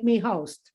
me host.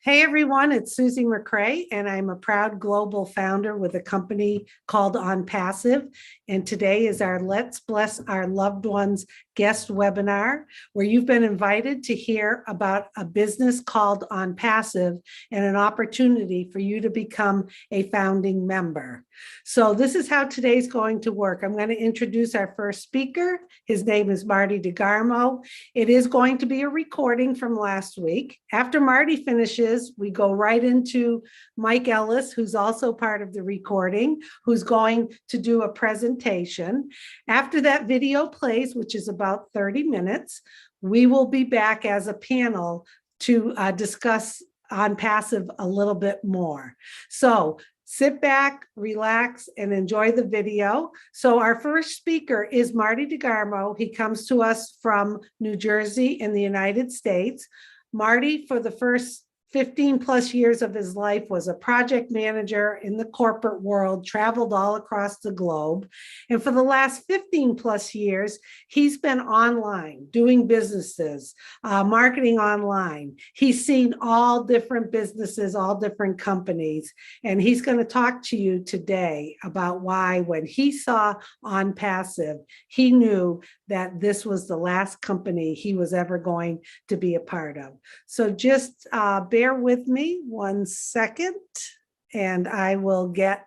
Hey everyone, it's Susie McCrae, and I'm a proud global founder with a company called OnPassive. And today is our Let's Bless Our Loved Ones guest webinar, where you've been invited to hear about a business called OnPassive and an opportunity for you to become a founding member. So this is how today's going to work. I'm going to introduce our first speaker. His name is Marty DeGarmo. It is going to be a recording from last week. After Marty finishes, we go right into Mike Ellis, who's also part of the recording, who's going to do a presentation. After that video plays, which is about 30 minutes, we will be back as a panel to discuss OnPassive a little bit more. So sit back, relax, and enjoy the video. So our first speaker is Marty DeGarmo. He comes to us from New Jersey in the United States. Marty, for the first 15 plus years of his life, was a project manager in the corporate world, traveled all across the globe. And for the last 15 plus years, he's been online, doing businesses, marketing online. He's seen all different businesses, all different companies. And he's going to talk to you today about why, when he saw OnPassive, he knew that this was the last company he was ever going to be a part of. So just bear with me 1 second, and I will get,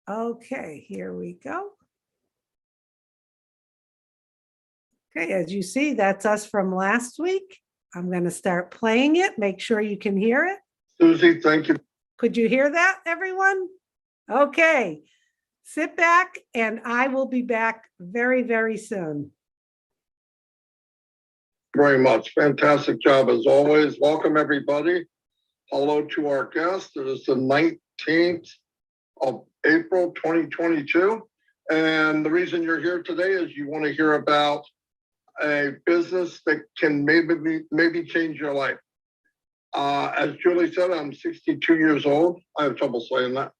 okay, here we go. Okay, as you see, that's us from last week. I'm going to start playing it. Make sure you can hear it. Susie, thank you. Could you hear that, everyone? Okay, sit back, and I will be back very, very soon. Very much. Fantastic job as always. Welcome everybody. Hello to our guest. It is the 19th of April, 2022. And the reason you're here today is you want to hear about a business that can maybe change your life. As Julie said, I'm 62 years old. I have trouble saying that.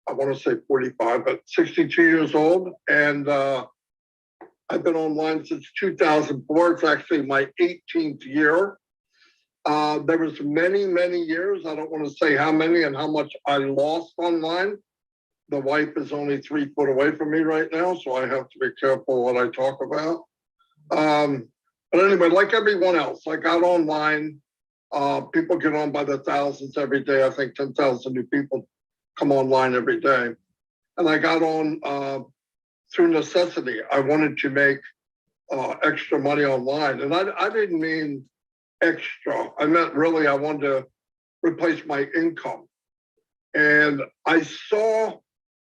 I want to say 45, but 62 years old. And I've been online since 2004. It's actually my 18th year. There was many, many years. I don't want to say how many and how much I lost online. The wife is only 3 foot away from me right now, so I have to be careful what I talk about. But anyway, like everyone else, I got online. People get on by the thousands every day. I think 10,000 new people come online every day. And I got on through necessity. I wanted to make extra money online. And I didn't mean extra. I meant really I wanted to replace my income. And I saw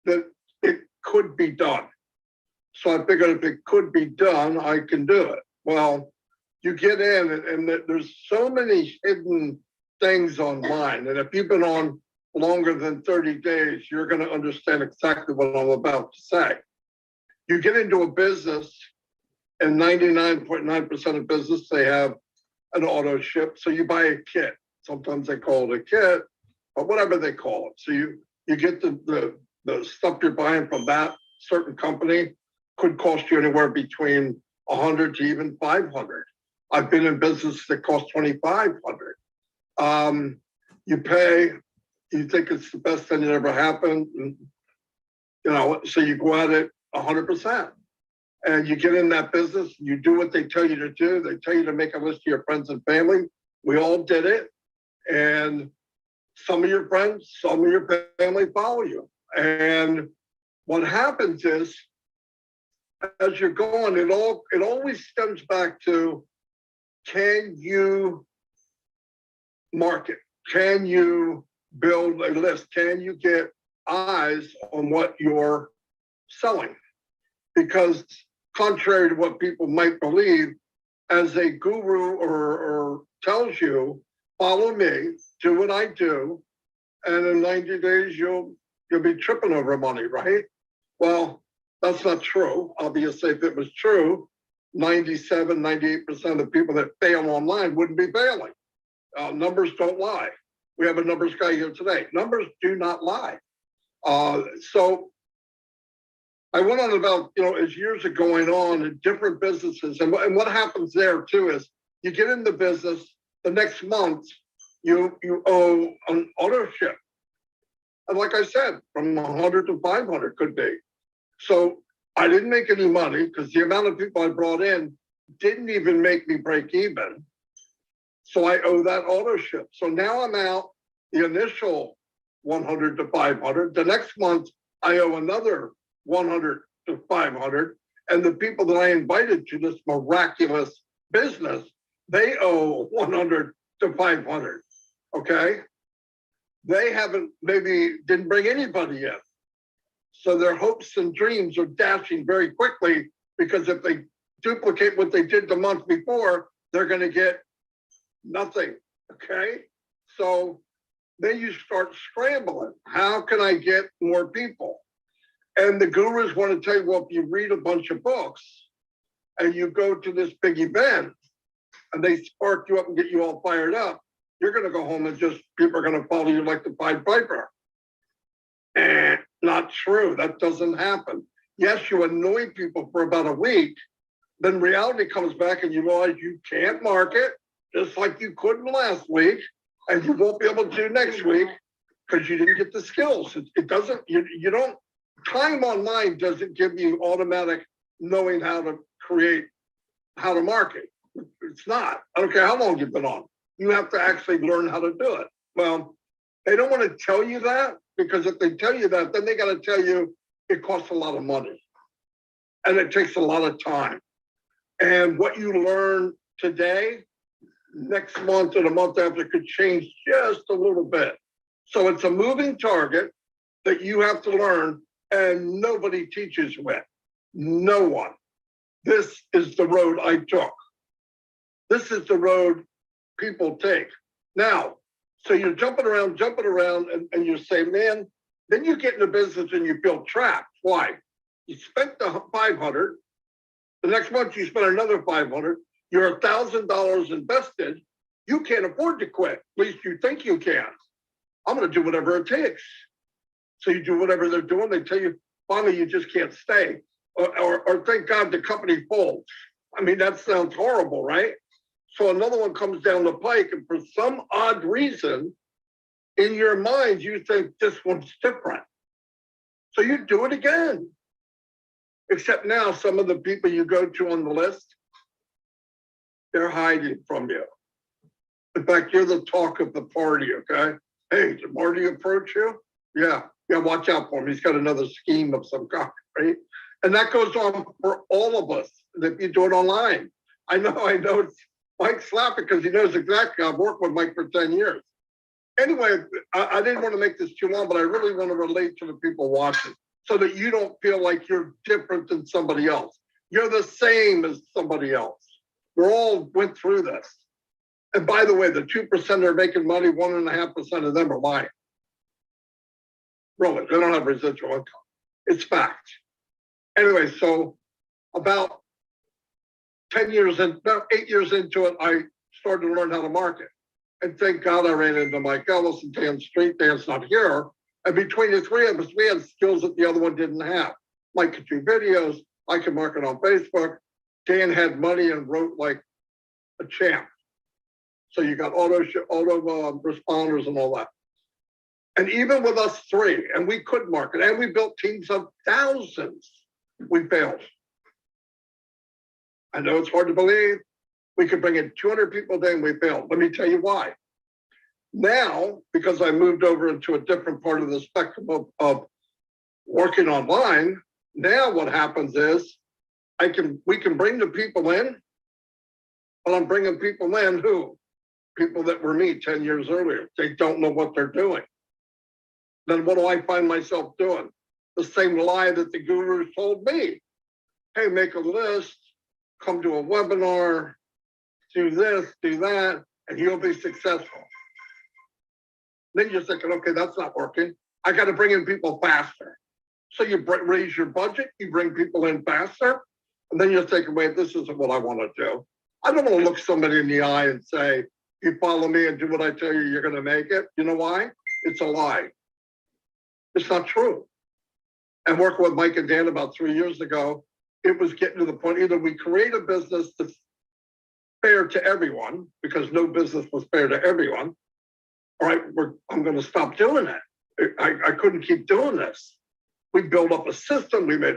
that it could be done. So I figured if it could be done, I can do it. Well, you get in and there's so many hidden things online. And if you've been on longer than 30 days, you're going to understand exactly what I'm about to say. You get into a business, and 99.9% of business, they have an auto ship. So you buy a kit. Sometimes they call it a kit, or whatever they call it. So you get the stuff you're buying from that certain company could cost you anywhere between 100 to even 500. I've been in business that cost 2,500. You pay, you think it's the best thing that ever happened, and, you know, so you go at it 100%. And you get in that business, you do what they tell you to do. They tell you to make a list of your friends and family. We all did it. And some of your friends, some of your family follow you. And what happens is, as you're going, it always stems back to, can you market? Can you build a list? Can you get eyes on what you're selling? Because contrary to what people might believe, as a guru or tells you, follow me, do what I do, and in 90 days you'll be tripping over money, right? Well, that's not true. Obviously, if it was true, 97, 98% of the people that fail online wouldn't be failing. Numbers don't lie. We have a numbers guy here today. Numbers do not lie. So I went on about, as years are going on in different businesses. And what happens there too is you get in the business, the next month, you owe an ownership. And like I said, from 100 to 500 could be. So I didn't make any money because the amount of people I brought in didn't even make me break even. So I owe that ownership. So now I'm out the initial 100 to 500. The next month, I owe another 100 to 500. And the people that I invited to this miraculous business, they owe 100 to 500. Okay. They didn't bring anybody in. So their hopes and dreams are dashing very quickly because if they duplicate what they did the month before, they're going to get nothing. Okay. So then you start scrambling. How can I get more people? And the gurus want to tell you, well, if you read a bunch of books and you go to this big event and they spark you up and get you all fired up, you're going to go home and just people are going to follow you like the Pied Piper. And not true. That doesn't happen. Yes, you annoy people for about a week. Then reality comes back and you realize you can't market just like you couldn't last week. And you won't be able to next week because you didn't get the skills. It doesn't, you don't, time online doesn't give you automatic knowing how to create, how to market. It's not. I don't care how long you've been on. You have to actually learn how to do it. Well, they don't want to tell you that because if they tell you that, then they got to tell you it costs a lot of money and it takes a lot of time. And what you learn today, next month or the month after could change just a little bit. So it's a moving target that you have to learn and nobody teaches with. No one. This is the road I took. This is the road people take. Now, so you're jumping around, and you say, man, then you get in the business and you feel trapped. Why? You spent the 500. The next month you spend another 500. You're $1,000 invested. You can't afford to quit. At least you think you can. I'm going to do whatever it takes. So you do whatever they're doing. They tell you, finally, you just can't stay. Or thank God the company folds. I mean, that sounds horrible, right? So another one comes down the pike, and for some odd reason, in your mind, you think this one's different. So you do it again. Except now, some of the people you go to on the list, they're hiding from you. In fact, you're the talk of the party, okay? Hey, did Marty approach you? Yeah, watch out for him. He's got another scheme of some kind, right? And that goes on for all of us if you do it online. I know it's Mike's laughing because he knows exactly. I've worked with Mike for 10 years. Anyway, I didn't want to make this too long, but I really want to relate to the people watching so that you don't feel like you're different than somebody else. You're the same as somebody else. We all went through this. And by the way, the 2% that are making money, 1.5% of them are lying. Really, they don't have residual income. It's fact. Anyway, so about 8 years into it, I started to learn how to market. And thank God I ran into Mike Ellis and Dan Street. Dan's not here. And between the three of us, we had skills that the other one didn't have. Mike could do videos. I could market on Facebook. Dan had money and wrote like a champ. So you got auto responders and all that. And even with us three, and we could market, and we built teams of thousands, we failed. I know it's hard to believe. We could bring in 200 people a day and we failed. Let me tell you why. Now, because I moved over into a different part of the spectrum of working online, now what happens is we can bring the people in, but I'm bringing people in who? People that were me 10 years earlier. They don't know what they're doing. Then what do I find myself doing? The same lie that the gurus told me. Hey, make a list, come to a webinar, do this, do that, and you'll be successful. Then you're thinking, okay, that's not working. I got to bring in people faster. So you raise your budget, you bring people in faster, and then you're thinking, wait, this isn't what I want to do. I don't want to look somebody in the eye and say, you follow me and do what I tell you, you're going to make it. You know why? It's a lie. It's not true. and working with Mike and Dan about 3 years ago, it was getting to the point, either we create a business that's fair to everyone, because no business was fair to everyone, all right, I'm going to stop doing it. I couldn't keep doing this. We built up a system. We made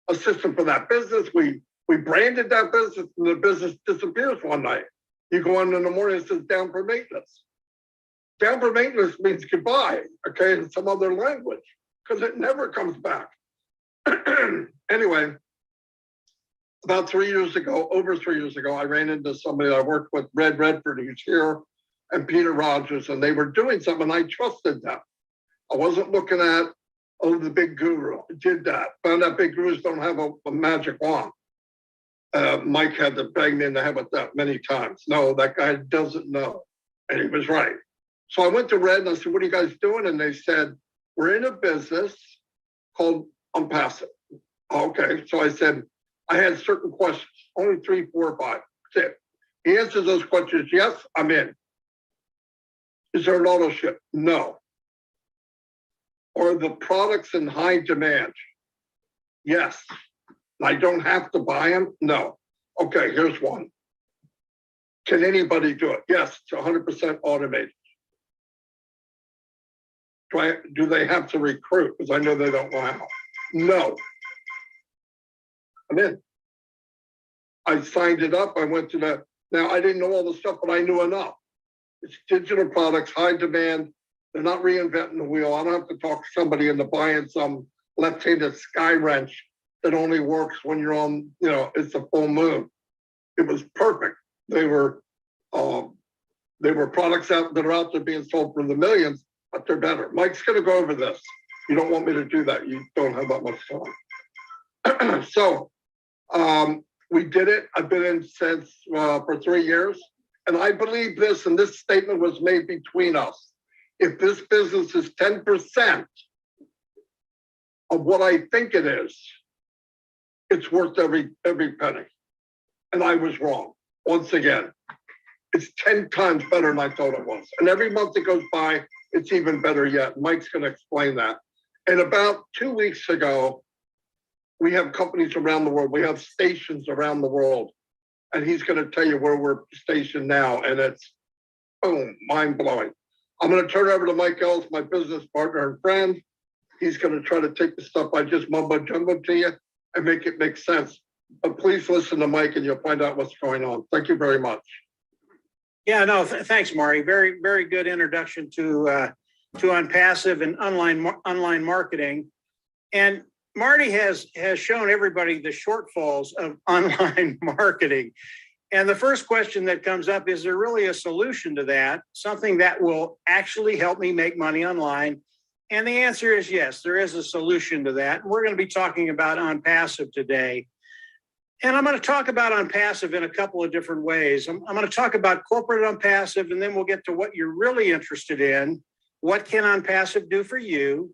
a system for that business. We branded that business, and the business disappears one night. You go in the morning, it says down for maintenance. Down for maintenance means goodbye, okay, in some other language, because it never comes back. Anyway, about 3 years ago, over 3 years ago, I ran into somebody I worked with, Red Redford, who's here, and Peter Rogers, and they were doing something, and I trusted them. I wasn't looking at, oh, the big guru. I did that. Found out big gurus don't have a magic wand. Mike had to bang me in the head with that many times. No, that guy doesn't know. And he was right. So I went to Red and I said, what are you guys doing? And they said, we're in a business called OnPassive. Okay. So I said, I had certain questions, only 3, 4, 5. That's it. He answers those questions. Yes, I'm in. Is there an auto ship? No. Are the products in high demand? Yes. I don't have to buy them? No. Okay, here's one. Can anybody do it? Yes, it's 100% automated. Do they have to recruit? Because I know they don't know how. No. I'm in. I signed it up. I went to that. Now, I didn't know all the stuff, but I knew enough. It's digital products, high demand. They're not reinventing the wheel. I don't have to talk to somebody into buying some left-handed sky wrench that only works when you're on, it's a full moon. It was perfect. They were products that are out there being sold for the millions, but they're better. Mike's going to go over this. You don't want me to do that. You don't have that much time. So we did it. I've been in since for 3 years. And I believe this, and this statement was made between us. If this business is 10% of what I think it is, it's worth every penny. And I was wrong. Once again, it's 10 times better than I thought it was. And every month that goes by, it's even better yet. Mike's going to explain that. And about 2 weeks ago, we have companies around the world. We have stations around the world. And he's going to tell you where we're stationed now. And it's, boom, mind-blowing. I'm going to turn it over to Mike Ellis, my business partner and friend. He's going to try to take the stuff I just mumbo-jumbo to you and make it make sense. But please listen to Mike and you'll find out what's going on. Thank you very much. Yeah, no, thanks, Marty. Very, very good introduction to OnPassive and online marketing. And Marty has shown everybody the shortfalls of online marketing. And the first question that comes up, is there really a solution to that? Something that will actually help me make money online? And the answer is yes, there is a solution to that. We're going to be talking about OnPassive today. And I'm going to talk about OnPassive in a couple of different ways. I'm going to talk about corporate OnPassive, and then we'll get to what you're really interested in. What can OnPassive do for you?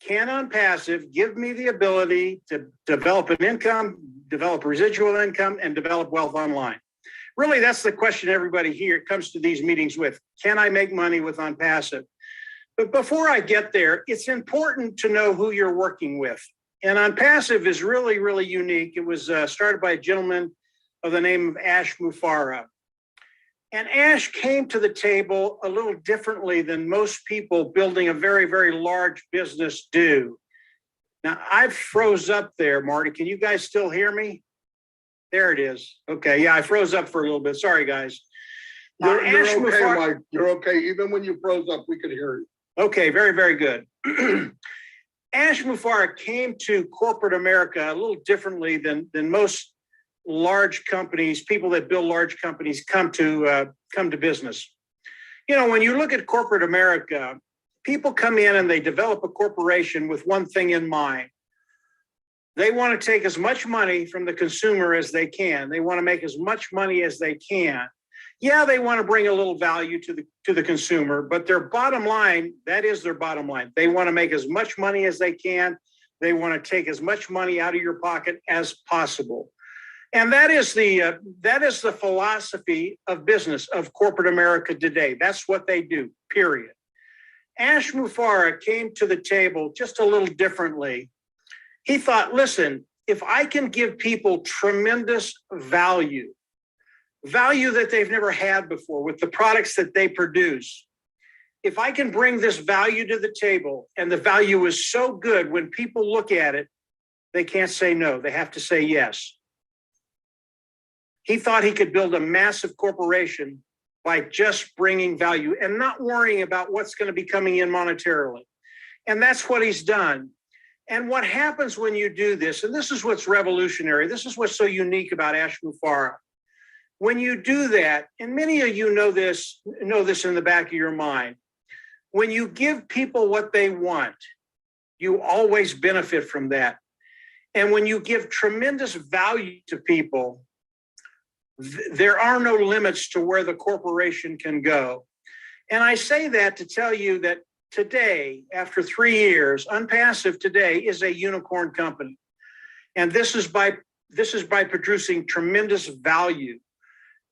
Can OnPassive give me the ability to develop an income, develop residual income, and develop wealth online? Really, that's the question everybody here comes to these meetings with. Can I make money with OnPassive? But before I get there, it's important to know who you're working with. And OnPassive is really, really unique. It was started by a gentleman of the name of Ash Mufareh. And Ash came to the table a little differently than most people building a very, very large business do. Now, I froze up there, Marty. Can you guys still hear me? There it is. Okay, yeah, I froze up for a little bit. Sorry, guys. You're okay, Mike. You're okay. Even when you froze up, we could hear you. Okay, very, very good. Ash Mufareh came to corporate America a little differently than most large companies, people that build large companies come to business. You know, when you look at corporate America, people come in and they develop a corporation with one thing in mind. They want to take as much money from the consumer as they can. They want to make as much money as they can. Yeah, they want to bring a little value to the consumer, but their bottom line, that is their bottom line. They want to make as much money as they can. They want to take as much money out of your pocket as possible. And that is the philosophy of business of corporate America today. That's what they do, period. Ash Mufareh came to the table just a little differently. He thought, listen, if I can give people tremendous value that they've never had before with the products that they produce, if I can bring this value to the table and the value is so good, when people look at it, they can't say no, they have to say yes. He thought he could build a massive corporation by just bringing value and not worrying about what's going to be coming in monetarily. And that's what he's done. And what happens when you do this, and this is what's revolutionary, this is what's so unique about Ash Mufareh. When you do that, and many of you know this in the back of your mind, when you give people what they want, you always benefit from that. And when you give tremendous value to people, there are no limits to where the corporation can go. And I say that to tell you that today, after 3 years, OnPassive today is a unicorn company. And this is by producing tremendous value.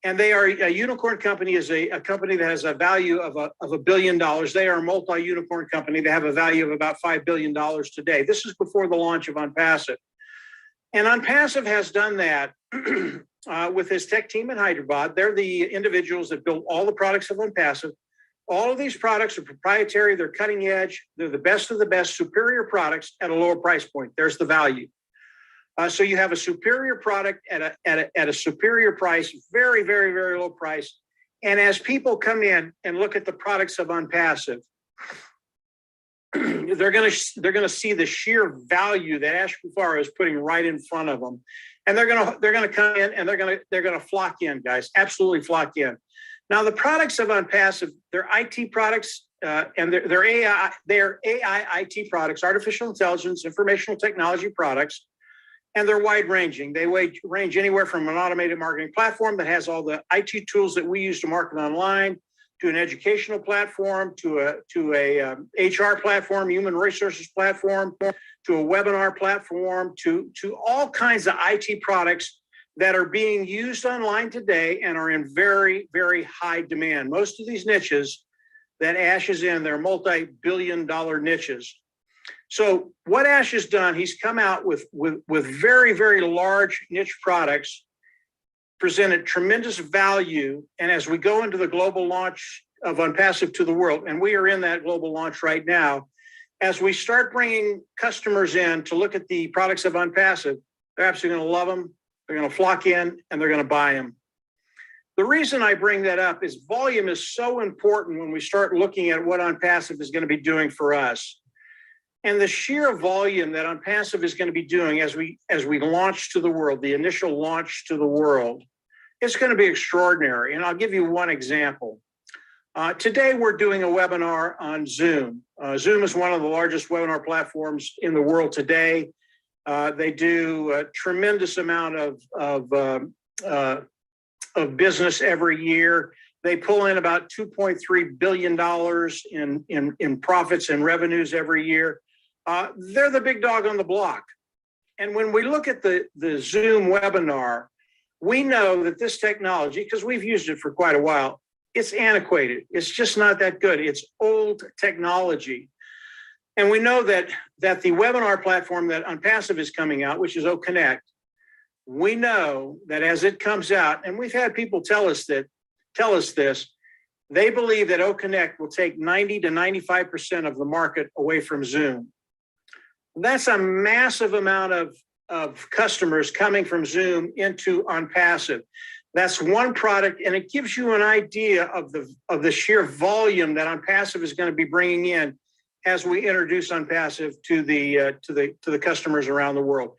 And they are a unicorn company, is a company that has a value of $1 billion. They are a multi-unicorn company. They have a value of about $5 billion today. This is before the launch of OnPassive. And OnPassive has done that with his tech team in Hyderabad. They're the individuals that built all the products of OnPassive. All of these products are proprietary. They're cutting edge. They're the best of the best, superior products at a lower price point. There's the value. So you have a superior product at a superior price, very, very, very low price. And as people come in and look at the products of OnPassive, they're going to see the sheer value that Ash Mufareh is putting right in front of them, and they're going to come in and they're going to flock in, guys, absolutely flock in. Now, the products of OnPassive, they're IT products, and they're AI IT products, artificial intelligence, informational technology products. And they're wide ranging. They range anywhere from an automated marketing platform that has all the IT tools that we use to market online, to an educational platform, to a HR platform, human resources platform, to a webinar platform, to all kinds of IT products that are being used online today and are in very, very high demand. Most of these niches that Ash is in, they're multi-billion-dollar niches. So what Ash has done, he's come out with very, very large niche products, presented tremendous value. And as we go into the global launch of OnPassive to the world, and we are in that global launch right now, as we start bringing customers in to look at the products of OnPassive, they're absolutely going to love them. They're going to flock in and they're going to buy them. The reason I bring that up is volume is so important when we start looking at what OnPassive is going to be doing for us. And the sheer volume that OnPassive is going to be doing as we launch to the world, the initial launch to the world, it's going to be extraordinary. And I'll give you one example. Today, we're doing a webinar on Zoom. Zoom is one of the largest webinar platforms in the world today. They do a tremendous amount of business every year. They pull in about $2.3 billion in profits and revenues every year. They're the big dog on the block. And when we look at the Zoom webinar, we know that this technology, because we've used it for quite a while, it's antiquated. It's just not that good. It's old technology. And we know that the webinar platform that OnPassive is coming out, which is OConnect, we know that as it comes out, and we've had people tell us this, they believe that OConnect will take 90 to 95% of the market away from Zoom. That's a massive amount of customers coming from Zoom into OnPassive. That's one product, and it gives you an idea of the sheer volume that OnPassive is going to be bringing in as we introduce OnPassive to the customers around the world.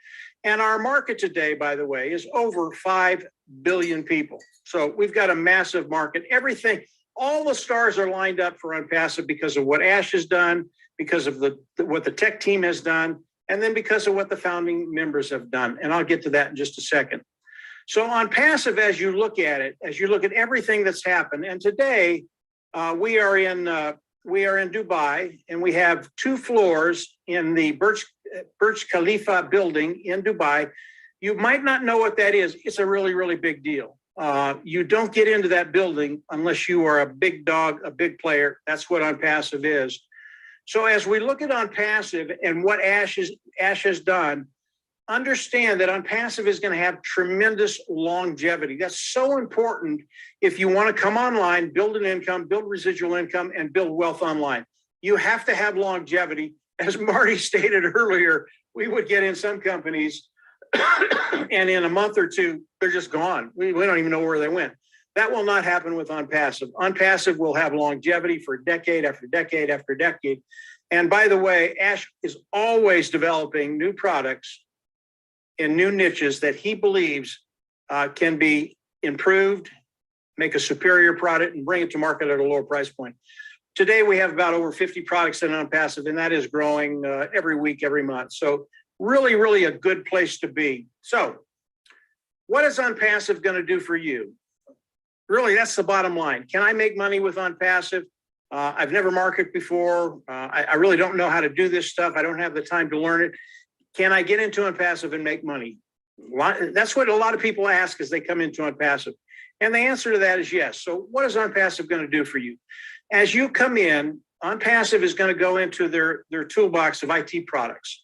And our market today, by the way, is over 5 billion people. So we've got a massive market. Everything, all the stars are lined up for OnPassive because of what Ash has done, because of what the tech team has done, and then because of what the founding members have done. And I'll get to that in just a second. So OnPassive, as you look at it, as you look at everything that's happened, and today we are in Dubai, and we have 2 floors in the Burj Khalifa building in Dubai. You might not know what that is. It's a really, really big deal. You don't get into that building unless you are a big dog, a big player. That's what OnPassive is. So as we look at OnPassive and what Ash has done, understand that OnPassive is going to have tremendous longevity. That's so important if you want to come online, build an income, build residual income, and build wealth online. You have to have longevity. As Marty stated earlier, we would get in some companies and in a month or two, they're just gone. We don't even know where they went. That will not happen with OnPassive. OnPassive will have longevity for decade after decade after decade. And by the way, Ash is always developing new products in new niches that he believes can be improved, make a superior product, and bring it to market at a lower price point. Today, we have about over 50 products in OnPassive, and that is growing every week, every month. So really, really a good place to be. So what is OnPassive going to do for you? Really, that's the bottom line. Can I make money with OnPassive? I've never marketed before. I really don't know how to do this stuff. I don't have the time to learn it. Can I get into OnPassive and make money? That's what a lot of people ask as they come into OnPassive. And the answer to that is yes. So what is OnPassive going to do for you? As you come in, OnPassive is going to go into their toolbox of IT products.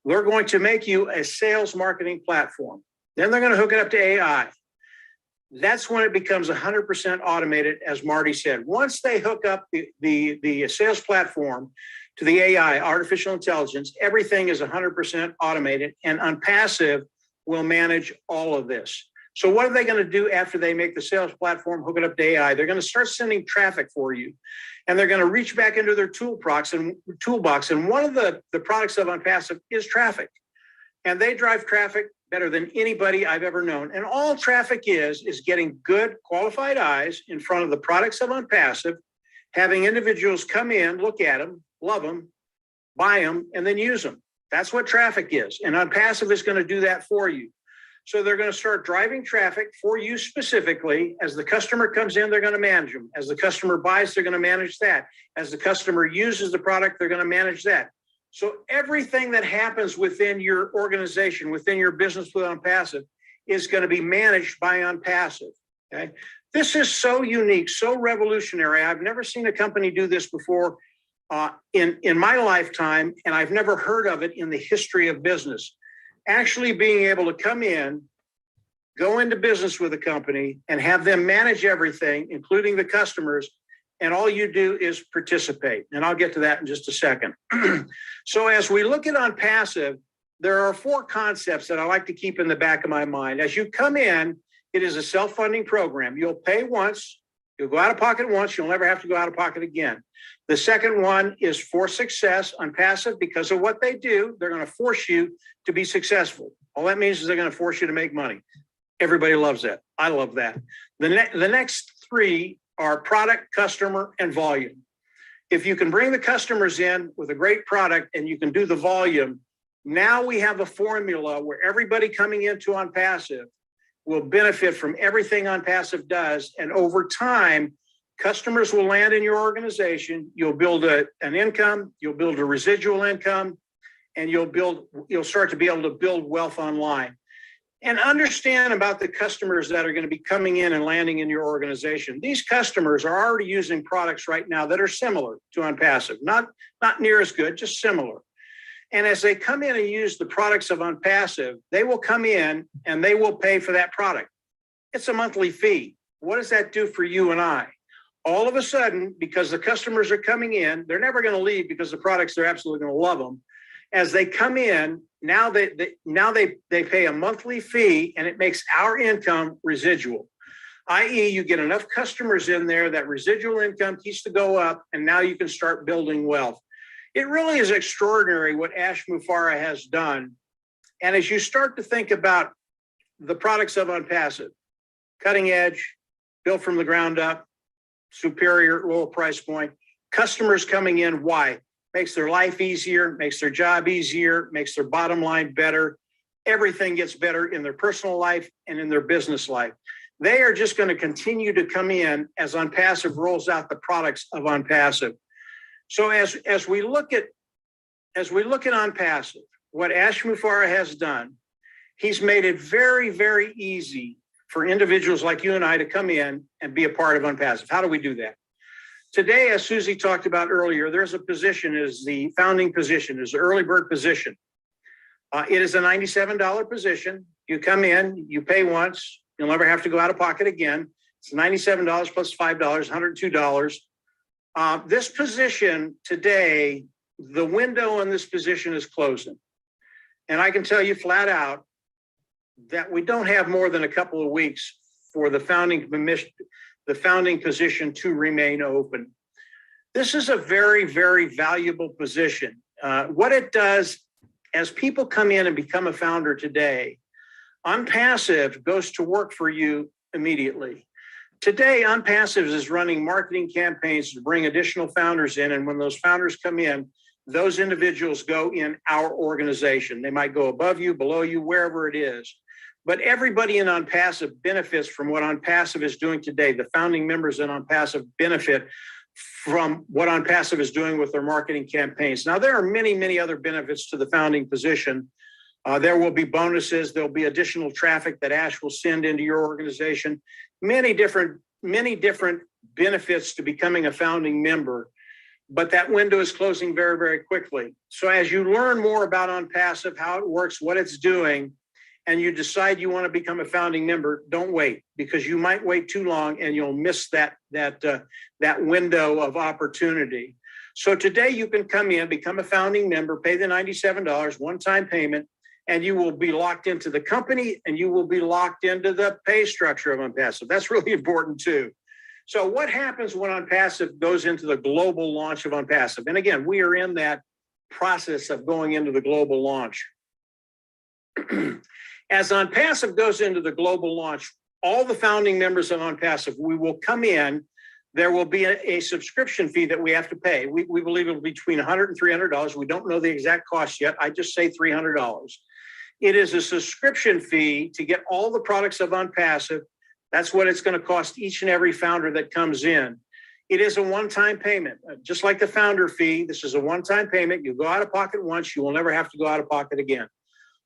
They're going to make you a sales marketing platform. Then they're going to hook it up to AI. That's when it becomes 100% automated, as Marty said. Once they hook up the sales platform to the AI, artificial intelligence, everything is 100% automated, and OnPassive will manage all of this. So what are they going to do after they make the sales platform, hook it up to AI? They're going to start sending traffic for you, and they're going to reach back into their toolbox. And one of the products of OnPassive is traffic, and they drive traffic better than anybody I've ever known. And all traffic is getting good qualified eyes in front of the products of OnPassive, having individuals come in, look at them, love them, buy them, and then use them. That's what traffic is. And OnPassive is going to do that for you. So they're going to start driving traffic for you specifically. As the customer comes in, they're going to manage them. As the customer buys, they're going to manage that. As the customer uses the product, they're going to manage that. So everything that happens within your organization, within your business with OnPassive, is going to be managed by OnPassive. Okay? This is so unique, so revolutionary. I've never seen a company do this before in my lifetime, and I've never heard of it in the history of business. Actually being able to come in, go into business with a company, and have them manage everything, including the customers, and all you do is participate. And I'll get to that in just a second. So as we look at OnPassive, there are 4 concepts that I like to keep in the back of my mind. As you come in, it is a self-funding program. You'll pay once, you'll go out of pocket once, you'll never have to go out of pocket again. The second one is for success. OnPassive, because of what they do, they're going to force you to be successful. All that means is they're going to force you to make money. Everybody loves that. I love that. The next 3 are product, customer, and volume. If you can bring the customers in with a great product and you can do the volume, now we have a formula where everybody coming into OnPassive will benefit from everything OnPassive does. And over time, customers will land in your organization. You'll build an income, you'll build a residual income, and you'll start to be able to build wealth online. And understand about the customers that are going to be coming in and landing in your organization. These customers are already using products right now that are similar to OnPassive, not near as good, just similar. And as they come in and use the products of OnPassive, they will come in and they will pay for that product. It's a monthly fee. What does that do for you and I? All of a sudden, because the customers are coming in, they're never going to leave because the products, they're absolutely going to love them. As they come in, now they pay a monthly fee, and it makes our income residual, i.e. you get enough customers in there that residual income keeps to go up, and now you can start building wealth. It really is extraordinary what Ash Mufareh has done. And as you start to think about the products of OnPassive, cutting edge, built from the ground up, superior, lower price point, customers coming in, why? Makes their life easier, makes their job easier, makes their bottom line better. Everything gets better in their personal life and in their business life. They are just going to continue to come in as OnPassive rolls out the products of OnPassive. So as we look at OnPassive, what Ash Mufareh has done, he's made it very, very easy for individuals like you and I to come in and be a part of OnPassive. How do we do that? Today, as Susie talked about earlier, there's a position, is the founding position, is the early bird position. It is a $97 position. You come in, you pay once, you'll never have to go out of pocket again. It's $97 plus $5, $102. This position today, the window on this position is closing. And I can tell you flat out that we don't have more than a couple of weeks for the founding position to remain open. This is a very, very valuable position. What it does, as people come in and become a founder today, OnPassive goes to work for you immediately. Today, OnPassive is running marketing campaigns to bring additional founders in. And when those founders come in, those individuals go in our organization. They might go above you, below you, wherever it is. But everybody in OnPassive benefits from what OnPassive is doing today. The founding members in OnPassive benefit from what OnPassive is doing with their marketing campaigns. Now, there are many, many other benefits to the founding position. There will be bonuses. There'll be additional traffic that Ash will send into your organization. Many different benefits to becoming a founding member. But that window is closing very, very quickly. So as you learn more about OnPassive, how it works, what it's doing, and you decide you want to become a founding member, don't wait, because you might wait too long and you'll miss that window of opportunity. So today you can come in, become a founding member, pay the $97 one-time payment, and you will be locked into the company and you will be locked into the pay structure of OnPassive. That's really important too. So what happens when OnPassive goes into the global launch of OnPassive? And again, we are in that process of going into the global launch. As OnPassive goes into the global launch, all the founding members of OnPassive, we will come in. There will be a subscription fee that we have to pay. We believe it will be between $100 and $300. We don't know the exact cost yet. I just say $300. It is a subscription fee to get all the products of OnPassive. That's what it's going to cost each and every founder that comes in. It is a one-time payment. Just like the founder fee, this is a one-time payment. You go out of pocket once, you will never have to go out of pocket again.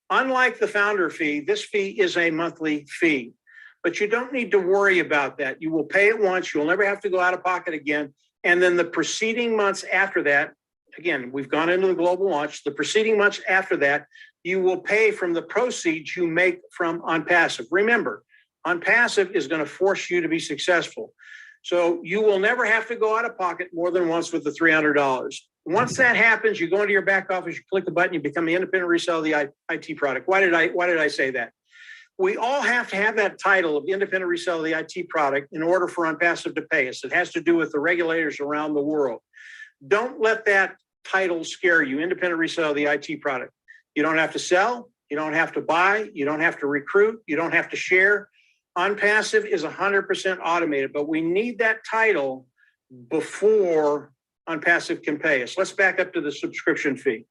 Unlike the founder fee, this fee is a monthly fee, but you don't need to worry about that. You will pay it once, you'll never have to go out of pocket again. And then the preceding months after that, again, we've gone into the global launch, the preceding months after that, you will pay from the proceeds you make from OnPassive. Remember, OnPassive is going to force you to be successful. So you will never have to go out of pocket more than once with the $300. Once that happens, you go into your back office, you click the button, you become the independent reseller of the IT product. Why did I say that? We all have to have that title of independent reseller of the IT product in order for OnPassive to pay us. It has to do with the regulators around the world. Don't let that title scare you, independent reseller of the IT product. You don't have to sell, you don't have to buy, you don't have to recruit, you don't have to share. OnPassive is 100% automated, but we need that title before OnPassive can pay us. Let's back up to the subscription fee.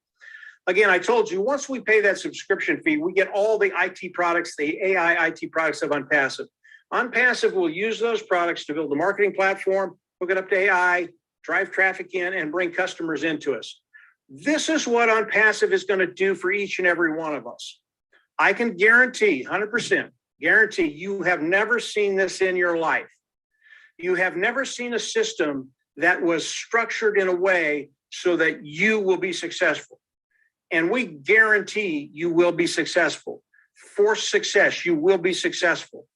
Again, I told you, once we pay that subscription fee, we get all the IT products, the AI IT products of OnPassive. OnPassive will use those products to build a marketing platform, hook it up to AI, drive traffic in, and bring customers into us. This is what OnPassive is going to do for each and every one of us. I can guarantee, 100%, guarantee you have never seen this in your life. You have never seen a system that was structured in a way so that you will be successful. And we guarantee you will be successful. For success, you will be successful.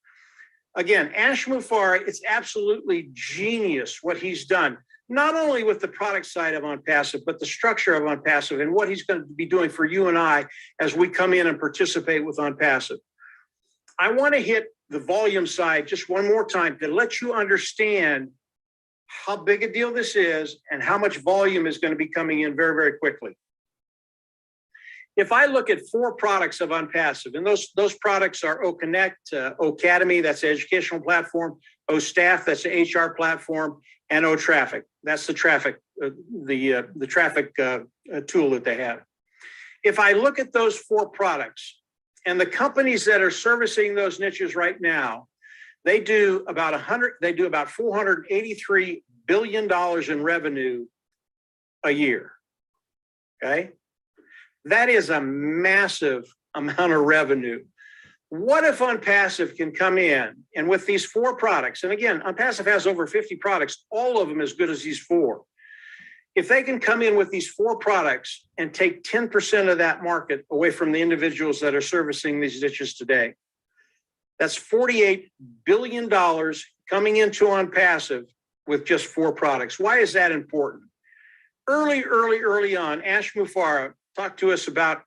Again, Ash Mufareh, it's absolutely genius what he's done, not only with the product side of OnPassive, but the structure of OnPassive and what he's going to be doing for you and I as we come in and participate with OnPassive. I want to hit the volume side just one more time to let you understand how big a deal this is and how much volume is going to be coming in very, very quickly. If I look at 4 products of OnPassive, and those products are OConnect, OCademy, that's the educational platform, OStaff, that's the HR platform, and OTraffic, that's the traffic, the traffic tool that they have. If I look at those 4 products and the companies that are servicing those niches right now, they do about $483 billion in revenue a year. Okay. That is a massive amount of revenue. What if OnPassive can come in and with these 4 products, and again, OnPassive has over 50 products, all of them as good as these 4. If they can come in with these 4 products and take 10% of that market away from the individuals that are servicing these niches today, that's $48 billion coming into OnPassive with just 4 products. Why is that important? Early on, Ash Mufareh talked to us about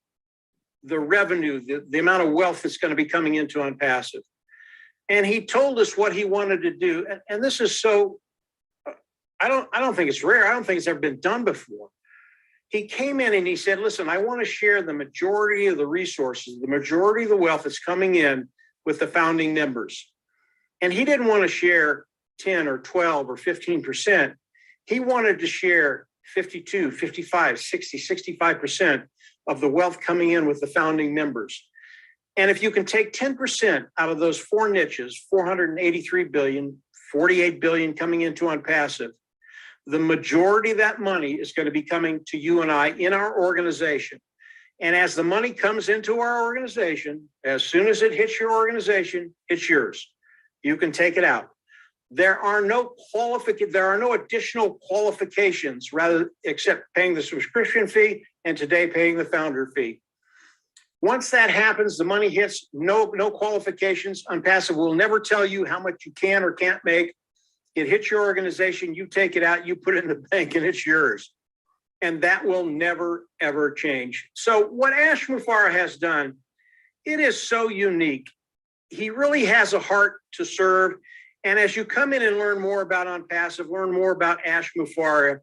the revenue, the amount of wealth that's going to be coming into OnPassive. And he told us what he wanted to do. And this is so, I don't think it's rare. I don't think it's ever been done before. He came in and he said, listen, I want to share the majority of the resources, the majority of the wealth that's coming in with the founding members. And he didn't want to share 10 or 12 or 15%. He wanted to share 52, 55, 60, 65% of the wealth coming in with the founding members. And if you can take 10% out of those 4 niches, 483 billion, 48 billion coming into OnPassive, the majority of that money is going to be coming to you and I in our organization. And as the money comes into our organization, as soon as it hits your organization, it's yours. You can take it out. There are no additional qualifications except paying the subscription fee and today paying the founder fee. Once that happens, the money hits, no qualifications. OnPassive will never tell you how much you can or can't make. It hits your organization, you take it out, you put it in the bank, and it's yours. And that will never, ever change. So what Ash Mufareh has done, it is so unique. He really has a heart to serve. And as you come in and learn more about OnPassive, learn more about Ash Mufareh,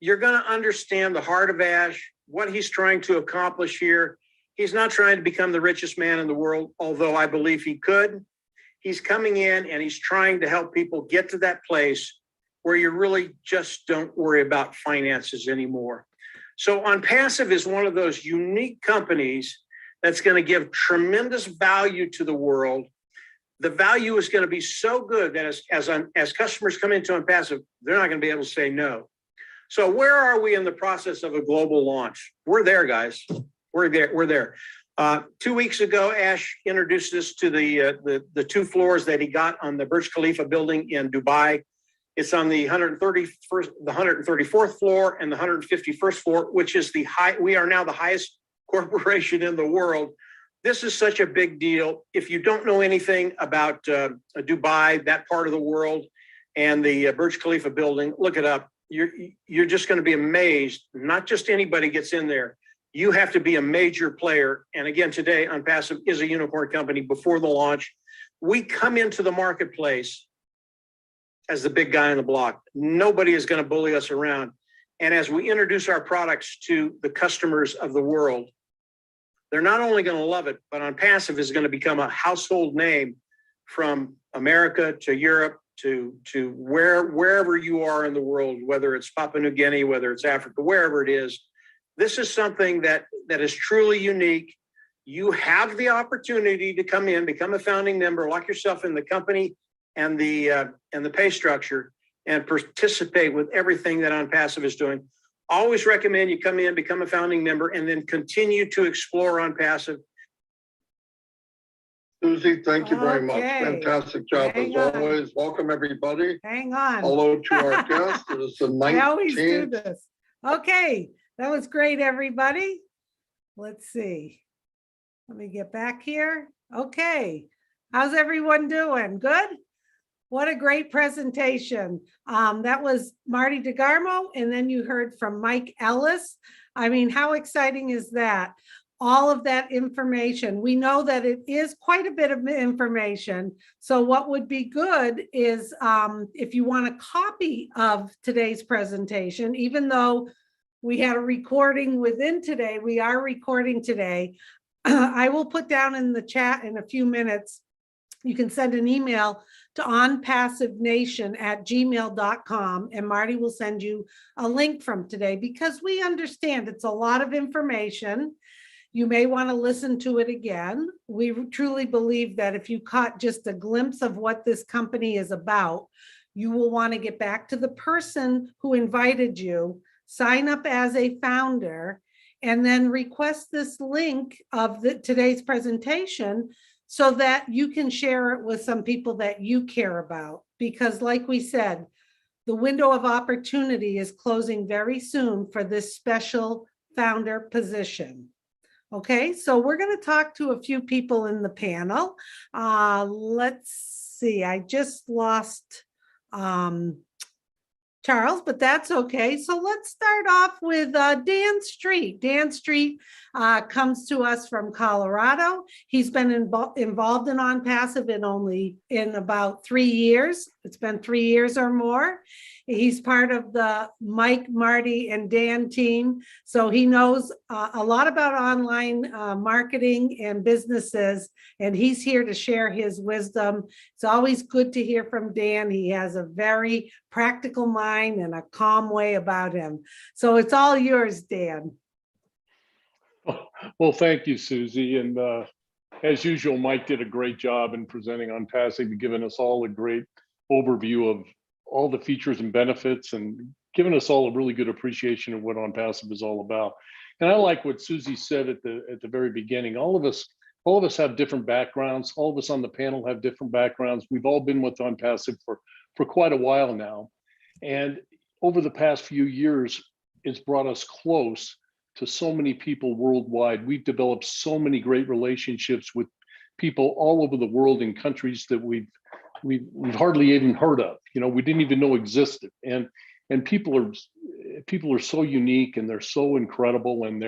you're going to understand the heart of Ash, what he's trying to accomplish here. He's not trying to become the richest man in the world, although I believe he could. He's coming in and he's trying to help people get to that place where you really just don't worry about finances anymore. So OnPassive is one of those unique companies that's going to give tremendous value to the world. The value is going to be so good that as customers come into OnPassive, they're not going to be able to say no. So where are we in the process of a global launch? We're there, guys. We're there. 2 weeks ago, Ash introduced us to the 2 floors that he got on the Burj Khalifa building in Dubai. It's on the 134th floor and the 151st floor, which is we are now the highest corporation in the world. This is such a big deal. If you don't know anything about Dubai, that part of the world, and the Burj Khalifa building, look it up. You're just going to be amazed. Not just anybody gets in there. You have to be a major player. And again, today, OnPassive is a unicorn company before the launch. We come into the marketplace as the big guy on the block. Nobody is going to bully us around. And as we introduce our products to the customers of the world, they're not only going to love it, but OnPassive is going to become a household name from America to Europe to wherever you are in the world, whether it's Papua New Guinea, whether it's Africa, wherever it is. This is something that is truly unique. You have the opportunity to come in, become a founding member, lock yourself in the company and the pay structure, and participate with everything that OnPassive is doing. Always recommend you come in, become a founding member, and then continue to explore OnPassive. Susie, thank you very much. Okay. Fantastic job Hang as on. always. Welcome, everybody. Hang on. Hello to our guest. It is the I always do 19th. this. Okay, that was great, everybody. Let's see. Let me get back here. Okay, how's everyone doing? Good? What a great presentation. That was Marty DeGarmo, and then you heard from Mike Ellis. I mean, how exciting is that? All of that information. We know that it is quite a bit of information. So what would be good is if you want a copy of today's presentation, even though we had a recording within today, we are recording today. I will put down in the chat in a few minutes. You can send an email to onpassivenation@gmail.com, and Marty will send you a link from today, because we understand it's a lot of information. You may want to listen to it again. We truly believe that if you caught just a glimpse of what this company is about, you will want to get back to the person who invited you, sign up as a founder, and then request this link of today's presentation so that you can share it with some people that you care about. Because like we said, the window of opportunity is closing very soon for this special founder position. Okay, so we're going to talk to a few people in the panel. Let's see, I just lost Charles, but that's okay. So let's start off with Dan Street. Dan Street comes to us from Colorado. He's been involved in OnPassive in about 3 years. It's been 3 years or more. He's part of the Mike, Marty, and Dan team. So he knows a lot about online marketing and businesses, and he's here to share his wisdom. It's always good to hear from Dan. He has a very practical mind and a calm way about him. So it's all yours, Dan. Well, thank you, Susie. And as usual, Mike did a great job in presenting OnPassive and giving us all a great overview of all the features and benefits and giving us all a really good appreciation of what OnPassive is all about. And I like what Susie said at the very beginning. All of us have different backgrounds. All of us on the panel have different backgrounds. We've all been with OnPassive for quite a while now. And over the past few years, it's brought us close to so many people worldwide. We've developed so many great relationships with people all over the world in countries that we've hardly even heard of. You know, we didn't even know existed. And people are so unique and they're so incredible, and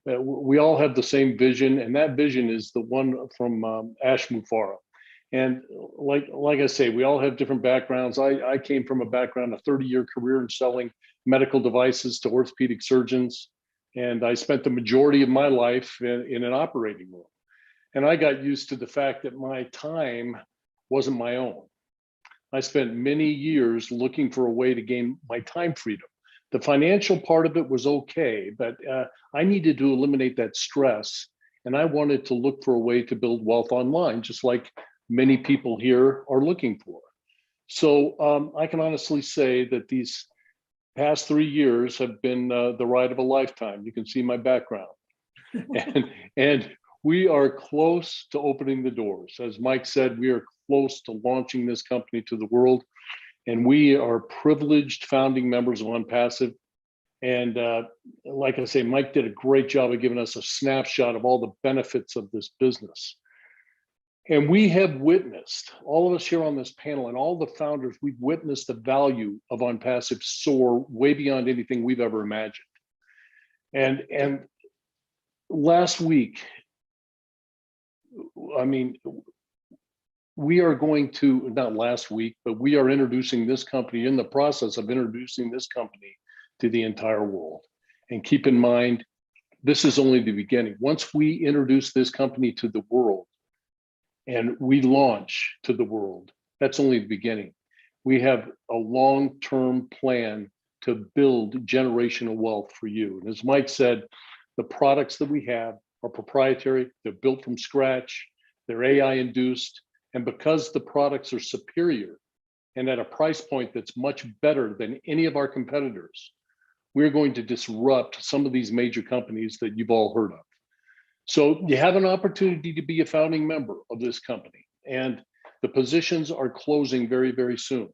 we all have the same vision, and that vision is the one from Ash Mufareh. And like I say, we all have different backgrounds. I came from a background, a 30-year career in selling medical devices to orthopedic surgeons, and I spent the majority of my life in an operating room. And I got used to the fact that my time wasn't my own. I spent many years looking for a way to gain my time freedom. The financial part of it was okay, but I needed to eliminate that stress, and I wanted to look for a way to build wealth online, just like many people here are looking for. So I can honestly say that these past 3 years have been the ride of a lifetime. You can see my background. and we are close to opening the doors. As Mike said, we are close to launching this company to the world. And we are privileged founding members of OnPassive. And like I say, Mike did a great job of giving us a snapshot of all the benefits of this business. And we have witnessed, all of us here on this panel and all the founders, we've witnessed the value of OnPassive soar way beyond anything we've ever imagined. And last week, I mean, we are going to, not last week, but we are introducing this company, in the process of introducing this company to the entire world. And keep in mind, this is only the beginning. Once we introduce this company to the world and we launch to the world, that's only the beginning. We have a long-term plan to build generational wealth for you. And as Mike said, the products that we have are proprietary, they're built from scratch, they're AI induced, and because the products are superior and at a price point that's much better than any of our competitors, we're going to disrupt some of these major companies that you've all heard of. So you have an opportunity to be a founding member of this company, and the positions are closing very, very soon.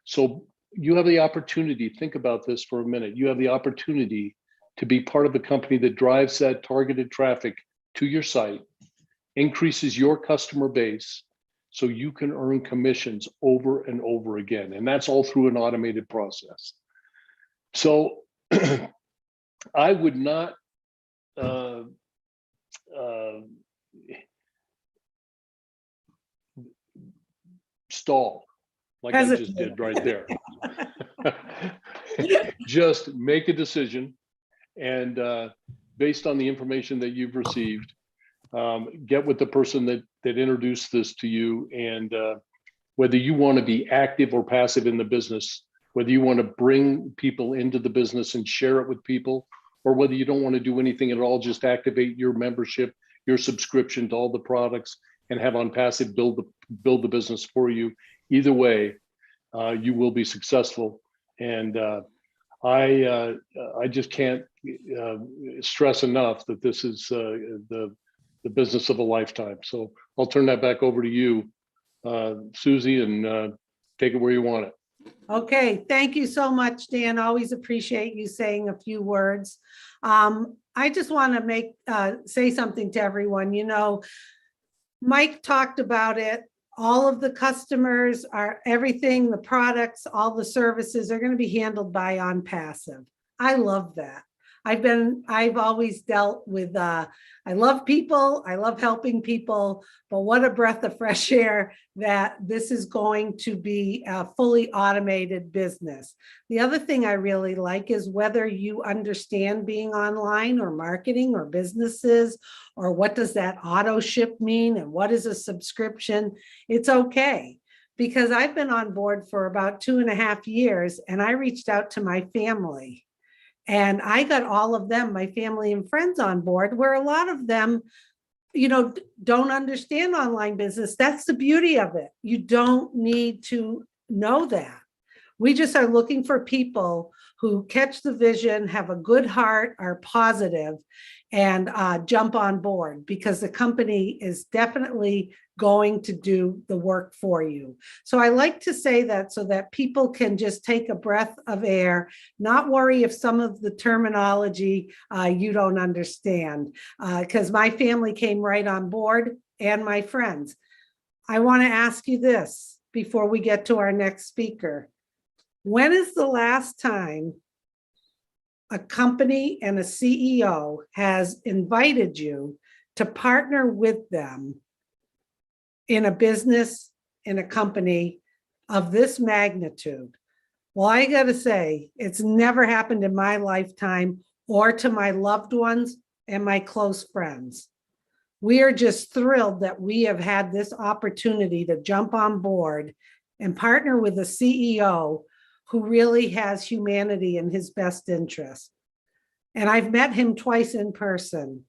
So you have the opportunity, think about this for a minute, you have the opportunity to be part of the company that drives that targeted traffic to your site, increases your customer base, so you can earn commissions over and over again. And that's all through an automated process. So I would not stall like I just did right there. Just make a decision, and based on the information that you've received, get with the person that introduced this to you, and whether you want to be active or passive in the business, whether you want to bring people into the business and share it with people, or whether you don't want to do anything at all, just activate your membership, your subscription to all the products, and have OnPassive build the business for you. Either way, you will be successful. And I just can't stress enough that this is the the business of a lifetime. So I'll turn that back over to you, Susie, and take it where you want it. Okay, thank you so much, Dan. Always appreciate you saying a few words. I just want to say something to everyone. You know, Mike talked about it. All of the customers are everything, the products, all the services are going to be handled by OnPassive. I love that. I've always dealt with, I love people, I love helping people, but what a breath of fresh air that this is going to be a fully automated business. The other thing I really like is whether you understand being online or marketing or businesses, or what does that auto ship mean and what is a subscription, it's okay. Because I've been on board for about 2.5 years and I reached out to my family. And I got all of them, my family and friends, on board, where a lot of them, you know, don't understand online business. That's the beauty of it. You don't need to know that. We just are looking for people who catch the vision, have a good heart, are positive, and jump on board, because the company is definitely going to do the work for you. So I like to say that so that people can just take a breath of air, not worry if some of the terminology you don't understand, because my family came right on board and my friends. I want to ask you this before we get to our next speaker. When is the last time a company and a CEO has invited you to partner with them in a business, in a company of this magnitude? Well, I got to say, it's never happened in my lifetime or to my loved ones and my close friends. We are just thrilled that we have had this opportunity to jump on board and partner with a CEO who really has humanity in his best interest. And I've met him twice in person,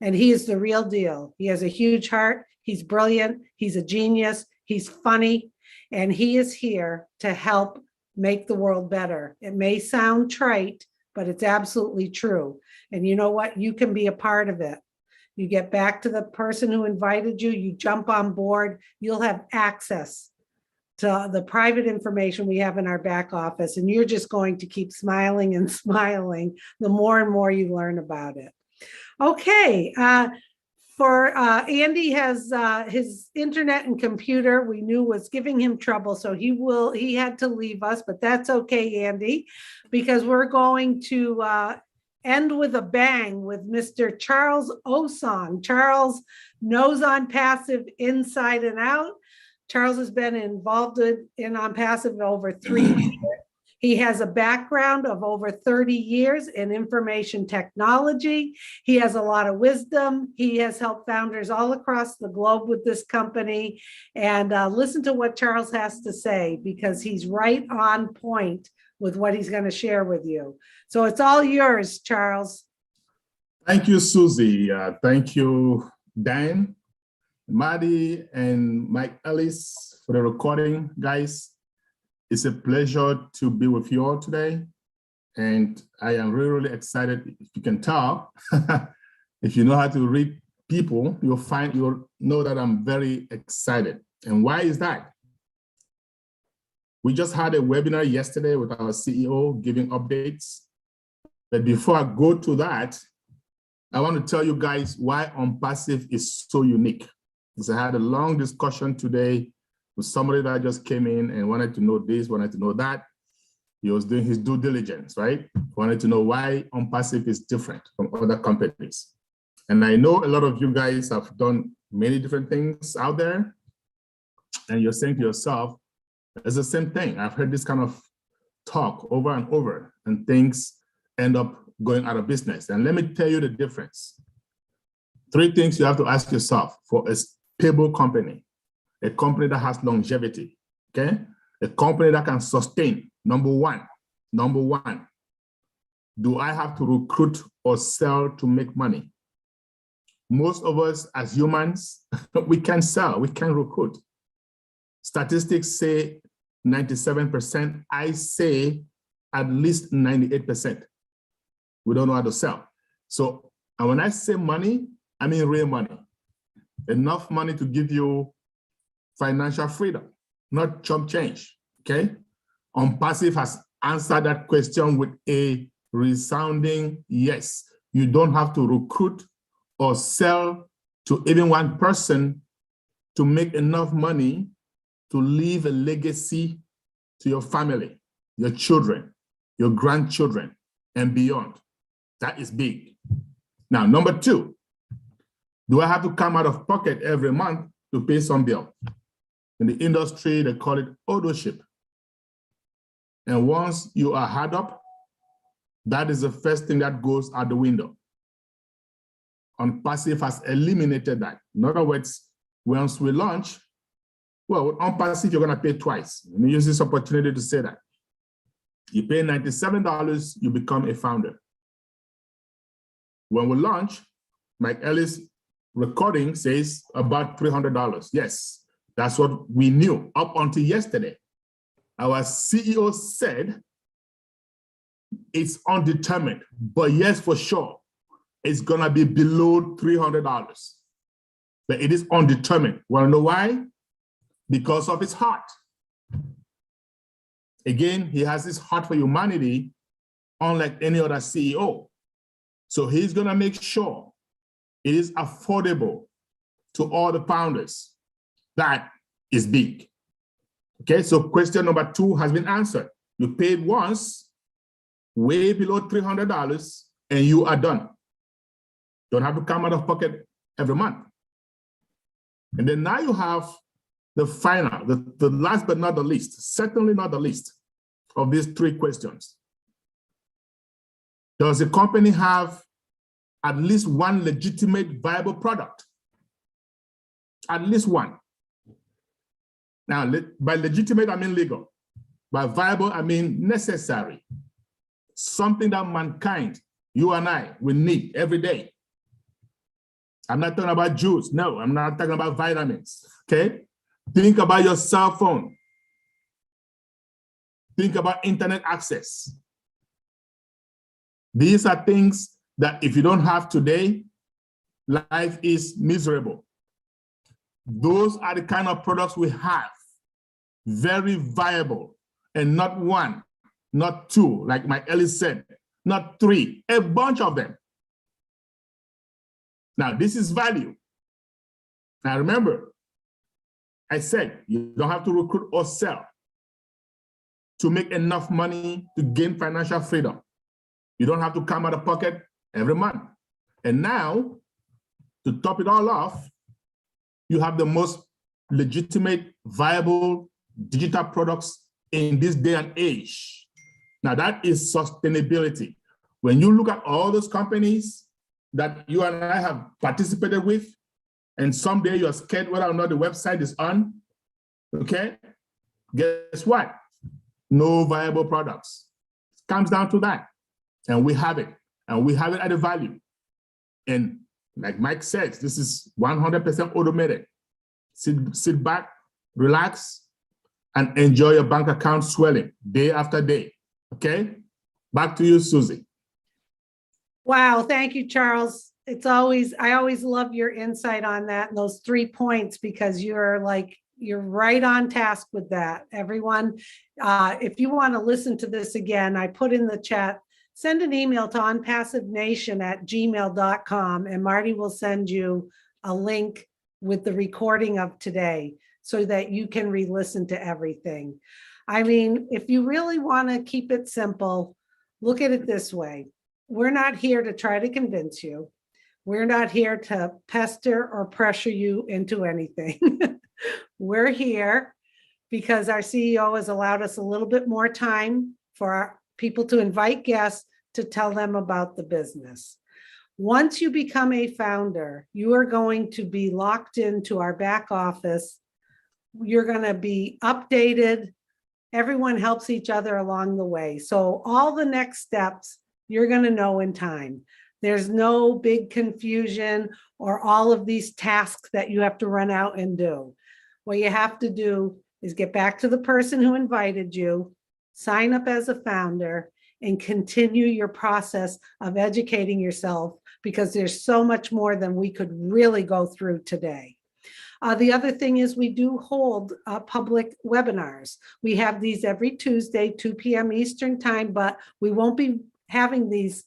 and he is the real deal. He has a huge heart. He's brilliant. He's a genius. He's funny, and he is here to help make the world better. It may sound trite, but it's absolutely true. And you know what? You can be a part of it. You get back to the person who invited you, you jump on board, you'll have access to the private information we have in our back office, and you're just going to keep smiling and smiling the more and more you learn about it. Okay, Andy has his internet and computer we knew was giving him trouble, so he had to leave us, but that's okay, Andy, because we're going to end with a bang with Mr. Charles Osong. Charles knows OnPassive inside and out. Charles has been involved in OnPassive over 3 years. He has a background of over 30 years in information technology. He has a lot of wisdom. He has helped founders all across the globe with this company. And listen to what Charles has to say, because he's right on point with what he's going to share with you. So it's all yours, Charles. Thank you, Susie. Thank you, Dan, Maddie, and Mike Ellis for the recording, guys. It's a pleasure to be with you all today. And I am really, really excited. If you can tell, if you know how to read people, you'll know that I'm very excited. And why is that? We just had a webinar yesterday with our CEO giving updates. But before I go to that, I want to tell you guys why OnPassive is so unique. Because I had a long discussion today with somebody that just came in and wanted to know this, wanted to know that. He was doing his due diligence, right? Wanted to know why OnPassive is different from other companies. And I know a lot of you guys have done many different things out there, and you're saying to yourself, it's the same thing. I've heard this kind of talk over and over, and things end up going out of business. And let me tell you the difference. 3 things you have to ask yourself for a stable company, a company that has longevity, okay? A company that can sustain. Number one, do I have to recruit or sell to make money? Most of us as humans, we can sell, we can recruit. Statistics say 97%, I say at least 98%. We don't know how to sell. So, and when I say money, I mean real money. enough money to give you financial freedom, not chump change, okay? OnPassive has answered that question with a resounding yes. You don't have to recruit or sell to even one person to make enough money to leave a legacy to your family, your children, your grandchildren, and beyond. That is big. Now, number two, do I have to come out of pocket every month to pay some bill? In the industry, they call it ownership. And once you are hard up, that is the first thing that goes out the window. OnPassive has eliminated that. In other words, once we launch, well, with OnPassive, you're going to pay twice. Let me use this opportunity to say that. You pay $97, you become a founder. When we launch, Mike Ellis' recording says about $300. Yes, that's what we knew up until yesterday. Our CEO said it's undetermined, but yes, for sure, it's gonna be below $300. But it is undetermined. Wanna know why? Because of his heart. Again, he has this heart for humanity, unlike any other CEO. So he's gonna make sure it is affordable to all the founders. That is big. Okay, so question number 2 has been answered. You paid once, way below $300, and you are done. Don't have to come out of pocket every month. And then now you have the final, the last but not the least, certainly not the least of these 3 questions. Does the company have at least one legitimate viable product? At least one. Now, by legitimate, I mean legal. By viable, I mean necessary. Something that mankind, you and I, will need every day. I'm not talking about juice. No, I'm not talking about vitamins, okay? Think about your cell phone. Think about internet access. These are things that if you don't have today, life is miserable. Those are the kind of products we have. Very viable, and not one, not 2, like Mike Ellis said, not 3, a bunch of them. Now, this is value. Now, remember, I said you don't have to recruit or sell to make enough money to gain financial freedom. You don't have to come out of pocket every month. And now, to top it all off, you have the most legitimate, viable digital products in this day and age. Now, that is sustainability. When you look at all those companies that you and I have participated with, and someday you're scared whether or not the website is on, okay? Guess what? No viable products. It comes down to that. And we have it. And we have it at a value. And like Mike says, this is 100% automated. Sit back, relax, and enjoy your bank account swelling day after day, okay? Back to you, Susie. Wow, thank you, Charles. I always love your insight on that and those 3 points, because you're right on task with that. Everyone, if you want to listen to this again, I put in the chat, send an email to onpassivenation@gmail.com, and Marty will send you a link with the recording of today so that you can re-listen to everything. I mean, if you really want to keep it simple, look at it this way. We're not here to try to convince you. We're not here to pester or pressure you into anything. We're here because our CEO has allowed us a little bit more time for our people to invite guests to tell them about the business. Once you become a founder, you are going to be locked into our back office. You're going to be updated. Everyone helps each other along the way. So all the next steps, you're going to know in time. There's no big confusion or all of these tasks that you have to run out and do. What you have to do is get back to the person who invited you, sign up as a founder, and continue your process of educating yourself because there's so much more than we could really go through today. The other thing is we do hold public webinars. We have these every Tuesday, 2 p.m. Eastern time, but we won't be having these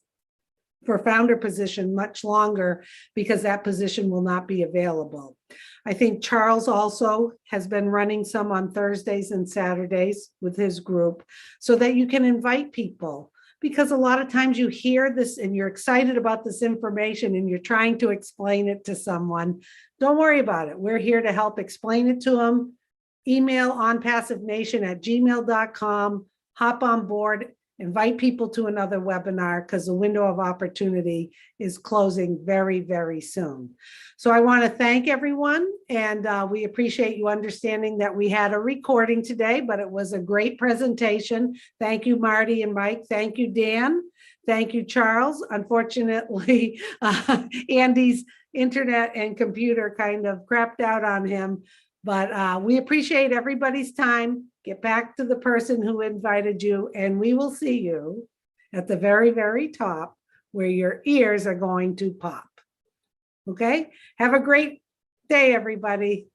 for founder position much longer because that position will not be available. I think Charles also has been running some on Thursdays and Saturdays with his group so that you can invite people, because a lot of times you hear this and you're excited about this information and you're trying to explain it to someone. Don't worry about it. We're here to help explain it to them. Email onpassivenation@gmail.com, hop on board, invite people to another webinar because the window of opportunity is closing very, very soon. So I want to thank everyone, and we appreciate you understanding that we had a recording today, but it was a great presentation. Thank you, Marty and Mike. Thank you, Dan. Thank you, Charles. Unfortunately, Andy's internet and computer kind of crapped out on him, but we appreciate everybody's time. Get back to the person who invited you, and we will see you at the very, very top where your ears are going to pop. Okay? Have a great day, everybody.